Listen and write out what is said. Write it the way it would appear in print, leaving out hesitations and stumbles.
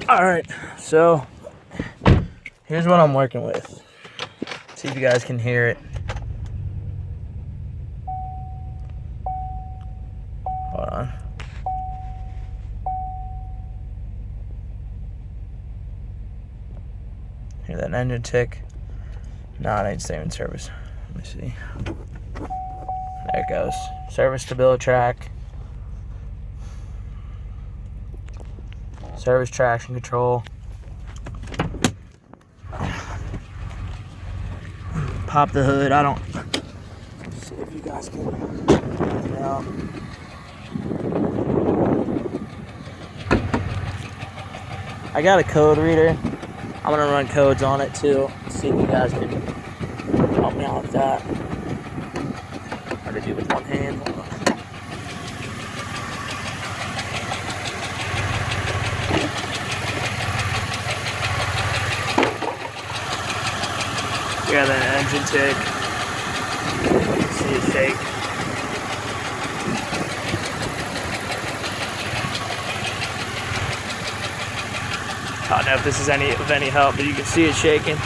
Alright, so here's what I'm working with. See if you guys can hear it. Hold on. Hear that engine tick? Nah, it ain't saving service. Let me see. There it goes. Service stability track. Service traction control. Pop the hood. I don't. Let's see if you guys can. You know. I got a code reader. I'm gonna run codes on it too. See if you guys can help me out with that. Hard to do with one hand. Hold on. We got that engine tick. See it shake. I don't know if this is of any help, but you can see it shaking.